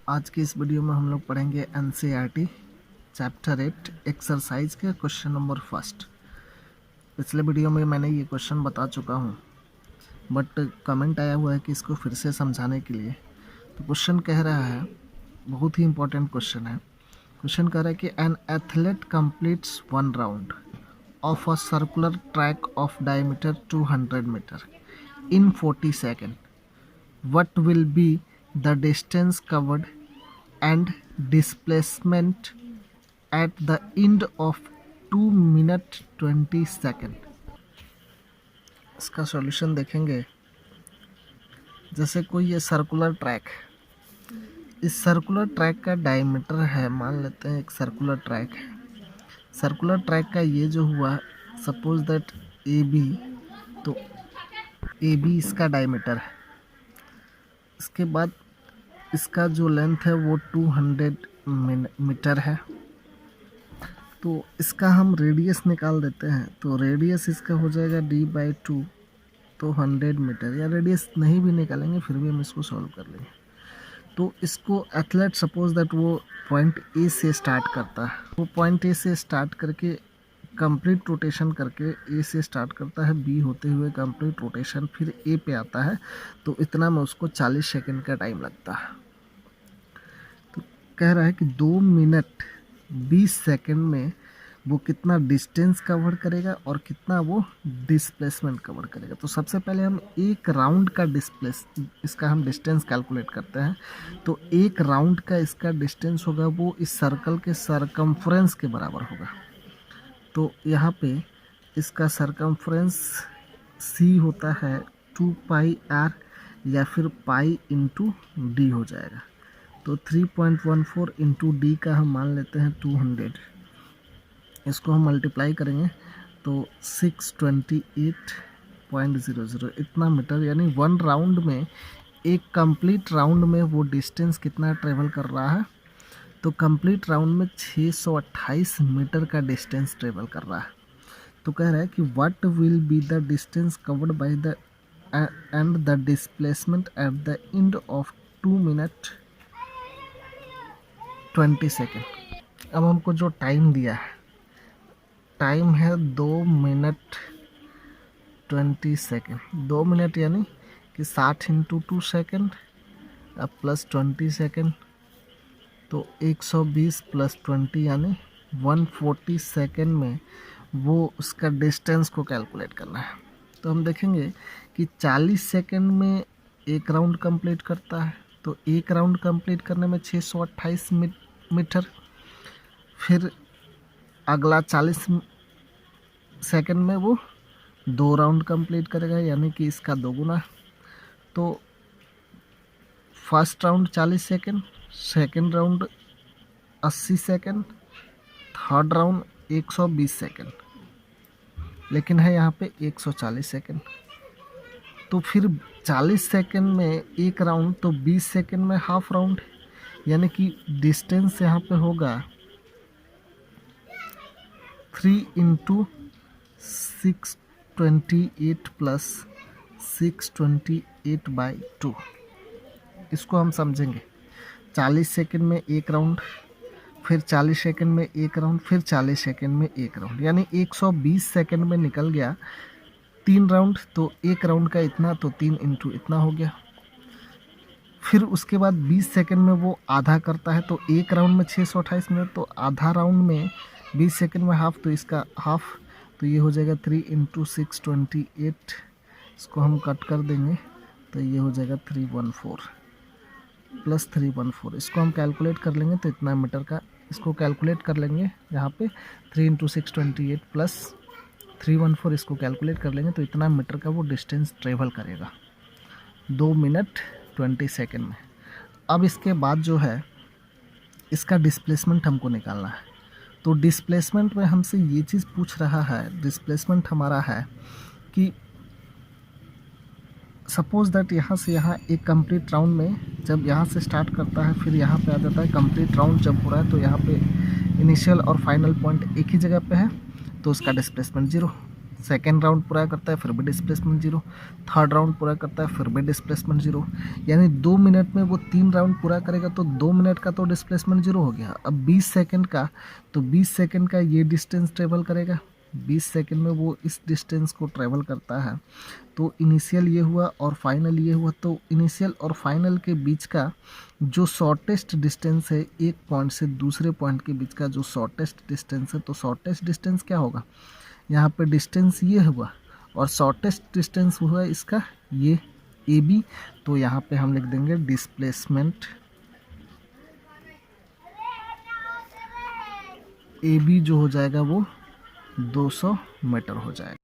आज की इस वीडियो में हम लोग पढ़ेंगे एनसीईआरटी चैप्टर 8 एक्सरसाइज के क्वेश्चन नंबर फर्स्ट। पिछले वीडियो में मैंने ये क्वेश्चन बता चुका हूँ, बट कमेंट आया हुआ है कि इसको फिर से समझाने के लिए। तो क्वेश्चन कह रहा है, बहुत ही इंपॉर्टेंट क्वेश्चन है। क्वेश्चन कह रहा है कि an athlete completes one round of a circular track of diameter 200 metre in 40 seconds. What will be the distance covered and displacement at the end of 2 minute 20 second? इसका solution देखेंगे। जैसे कोई ये सर्कुलर ट्रैक, इस circular track का diameter है, मान लेते हैं एक सर्कुलर ट्रैक है। सर्कुलर ट्रैक का ये जो हुआ, सपोज दैट ए बी, तो ए बी इसका डायमीटर है। इसके बाद इसका जो लेंथ है वो 200 मीटर है। तो इसका हम रेडियस निकाल देते हैं, तो रेडियस इसका हो जाएगा d/2, तो 100 मीटर, या रेडियस नहीं भी निकालेंगे फिर भी हम इसको सॉल्व कर लेंगे। तो इसको एथलेट सपोज दैट वो पॉइंट ए से स्टार्ट करता है, वो पॉइंट ए से स्टार्ट करके कंप्लीट रोटेशन करके ए से स्टार्ट करता है, बी होते हुए कंप्लीट रोटेशन फिर ए पे आता है। तो इतना में उसको 40 सेकंड का टाइम लगता है। तो कह रहा है कि 2 मिनट 20 सेकंड में वो कितना डिस्टेंस कवर करेगा और कितना वो डिस्प्लेसमेंट कवर करेगा। तो सबसे पहले हम एक राउंड का इसका हम डिस्टेंस कैलकुलेट करते हैं। तो एक राउंड का इसका डिस्टेंस होगा वो इस सर्कल के सरकमफ्रेंस के बराबर होगा। तो यहाँ पे इसका सरकमफ्रेंस सी होता है 2πr या फिर पाई इंटू डी हो जाएगा। तो 3.14 इंटू डी का हम मान लेते हैं 200। इसको हम मल्टीप्लाई करेंगे तो 628.00 इतना मीटर, यानी वन राउंड में, एक कंप्लीट राउंड में वो डिस्टेंस कितना ट्रेवल कर रहा है। तो कंप्लीट राउंड में 628 मीटर का डिस्टेंस ट्रेवल कर रहा है। तो कह रहा है कि what will be the distance covered by the end the displacement at the end of 2 minute 20 second. अब हमको जो टाइम दिया है, टाइम है 2 मिनट 20 सेकेंड। 2 मिनट यानी कि 60 इंटू 2 सेकेंड प्लस 20 सेकेंड, तो 120 प्लस 20 यानी 140 सेकेंड में वो उसका डिस्टेंस को कैलकुलेट करना है। तो हम देखेंगे कि 40 सेकेंड में एक राउंड कंप्लीट करता है। तो एक राउंड कंप्लीट करने में 628 मीटर, फिर अगला 40 सेकेंड में वो 2 राउंड कंप्लीट करेगा, यानी कि इसका 2 गुना। तो first round 40 second, second round 80 second, third round 120 second, लेकिन है यहाँ पे 140 सेकेंड। तो फिर 40 सेकेंड में एक राउंड, तो 20 सेकेंड में हाफ राउंड, यानी कि डिस्टेंस यहाँ पे होगा 3 इंटू 628 प्लस 628/2। इसको हम समझेंगे। 40 सेकेंड में एक राउंड, फिर 40 सेकेंड में एक राउंड, फिर 40 सेकेंड में एक राउंड, यानी 120 सेकेंड में निकल गया 3 राउंड। तो एक राउंड का इतना, तो 3 इंटू इतना हो गया। फिर उसके बाद 20 सेकेंड में वो आधा करता है। तो एक राउंड में 628 मिनट, तो आधा राउंड में 20 सेकेंड में हाफ, तो इसका हाफ, तो ये हो जाएगा 3 इंटू 628। इसको हम कट कर देंगे तो ये हो जाएगा 314 प्लस 314। इसको हम कैलकुलेट कर लेंगे तो इतना मीटर का, इसको कैलकुलेट कर लेंगे यहाँ पे 3 इंटू 628 प्लस 314। इसको कैलकुलेट कर लेंगे तो इतना मीटर का वो डिस्टेंस ट्रेवल करेगा 2 मिनट 20 सेकेंड में। अब इसके बाद जो है इसका डिस्प्लेसमेंट हमको निकालना है। तो डिस्प्लेसमेंट में हमसे ये चीज़ पूछ रहा है, डिस्प्लेसमेंट हमारा है कि सपोज दैट यहाँ से यहाँ एक कंप्लीट राउंड में, जब यहाँ से स्टार्ट करता है फिर यहाँ पे आ जाता है, कंप्लीट राउंड जब हो रहा है तो यहाँ पे इनिशियल और फाइनल पॉइंट एक ही जगह पे है, तो उसका डिस्प्लेसमेंट 0। सेकेंड राउंड पूरा करता है फिर भी डिस्प्लेसमेंट जीरो, थर्ड राउंड पूरा करता है फिर भी डिस्प्लेसमेंट जीरो। यानी 2 मिनट में वो 3 राउंड पूरा करेगा तो 2 मिनट का तो डिस्प्लेसमेंट जीरो हो गया। अब 20 सेकंड का, तो 20 सेकंड का ये डिस्टेंस ट्रेवल करेगा, 20 सेकंड में वो इस डिस्टेंस को ट्रेवल करता है। तो इनिशियल ये हुआ और फाइनल ये हुआ, तो इनिशियल और फाइनल के बीच का जो शॉर्टेस्ट डिस्टेंस है, एक पॉइंट से दूसरे पॉइंट के बीच का जो शॉर्टेस्ट डिस्टेंस है, तो शॉर्टेस्ट डिस्टेंस क्या होगा, यहाँ पे डिस्टेंस ये हुआ और शॉर्टेस्ट डिस्टेंस हुआ इसका ये ए बी। तो यहाँ पे हम लिख देंगे डिस्प्लेसमेंट ए बी जो हो जाएगा वो 200 मीटर हो जाएगा।